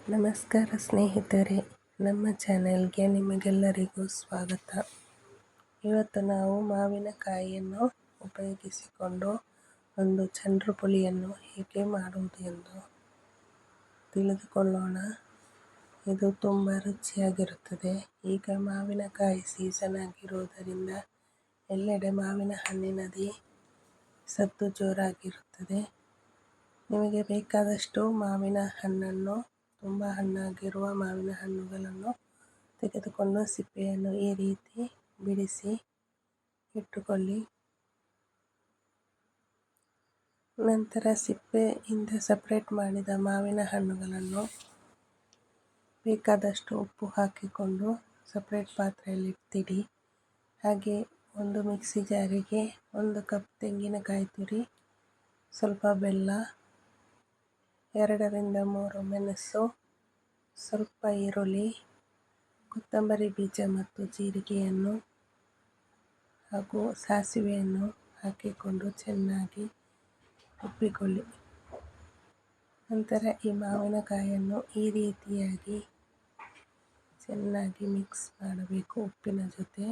ನಮಸ್ಕಾರ ಸ್ನೇಹಿತರೆ, ನಮ್ಮ ಚಾನೆಲ್ಗೆ ನಿಮಗೆಲ್ಲರಿಗೂ ಸ್ವಾಗತ. ಇವತ್ತು ನಾವು ಮಾವಿನಕಾಯಿಯನ್ನು ಉಪಯೋಗಿಸಿಕೊಂಡು ಒಂದು ಚಂಡ್ರು ಪುಳಿಯನ್ನು ಹೇಗೆ ಮಾಡುವುದು ಎಂದು ತಿಳಿದುಕೊಳ್ಳೋಣ. ಇದು ತುಂಬ ರುಚಿಯಾಗಿರುತ್ತದೆ. ಈಗ ಮಾವಿನಕಾಯಿ ಸೀಸನ್ ಆಗಿರುವುದರಿಂದ ಎಲ್ಲೆಡೆ ಮಾವಿನ ಹಣ್ಣಿನದೇ ಸದ್ದು ಜೋರಾಗಿರುತ್ತದೆ. ನಿಮಗೆ ಬೇಕಾದಷ್ಟು ಮಾವಿನ ಹಣ್ಣನ್ನು, ತುಂಬ ಹಣ್ಣಾಗಿರುವ ಮಾವಿನ ಹಣ್ಣುಗಳನ್ನು ತೆಗೆದುಕೊಂಡು ಸಿಪ್ಪೆಯನ್ನು ಈ ರೀತಿ ಬಿಡಿಸಿ ಇಟ್ಟುಕೊಳ್ಳಿ. ನಂತರ ಸಿಪ್ಪೆಯಿಂದ ಸಪ್ರೇಟ್ ಮಾಡಿದ ಮಾವಿನ ಹಣ್ಣುಗಳನ್ನು ಬೇಕಾದಷ್ಟು ಉಪ್ಪು ಹಾಕಿಕೊಂಡು ಸಪ್ರೇಟ್ ಪಾತ್ರೆಯಲ್ಲಿ ಇಟ್ಟಿಡಿ. ಹಾಗೆ ಒಂದು ಮಿಕ್ಸಿ ಜಾರಿಗೆ 1 ಕಪ್ ತೆಂಗಿನಕಾಯಿ ತುರಿ, ಸ್ವಲ್ಪ ಬೆಲ್ಲ, 2 ರಿಂದ 3 ಮೆಣಸು, ಸ್ವಲ್ಪ ಈರುಳ್ಳಿ, ಕೊತ್ತಂಬರಿ ಬೀಜ ಮತ್ತು ಜೀರಿಗೆಯನ್ನು ಹಾಗೂ ಸಾಸಿವೆಯನ್ನು ಹಾಕಿಕೊಂಡು ಚೆನ್ನಾಗಿ ರುಬ್ಬಿಕೊಳ್ಳಿ. ನಂತರ ಈ ಮಾವಿನಕಾಯಿಯನ್ನು ಈ ರೀತಿಯಾಗಿ ಚೆನ್ನಾಗಿ ಮಿಕ್ಸ್ ಮಾಡಬೇಕು ಉಪ್ಪಿನ ಜೊತೆ.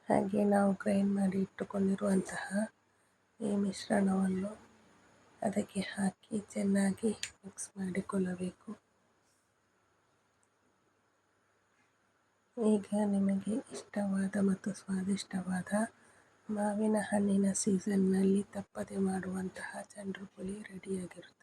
ಹಾಗೆ ನಾವು ಗ್ರೈಂಡ್ ಮಾಡಿ ಇಟ್ಟುಕೊಂಡಿರುವಂತಹ ಈ ಮಿಶ್ರಣವನ್ನು ಅದಕ್ಕೆ ಹಾಕಿ ಚೆನ್ನಾಗಿ ಮಿಕ್ಸ್ ಮಾಡಿಕೊಳ್ಳಬೇಕು. ಈಗ ನಿಮಗೆ ಇಷ್ಟವಾದ ಮತ್ತು ಸ್ವಾದಿಷ್ಟವಾದ ಮಾವಿನ ಹಣ್ಣಿನ ಸೀಸನ್ನಲ್ಲಿ ತಪ್ಪದೆ ಮಾಡುವಂತಹ ಚಂಡ್ರು ಪುಳಿ ರೆಡಿಯಾಗಿರುತ್ತದೆ.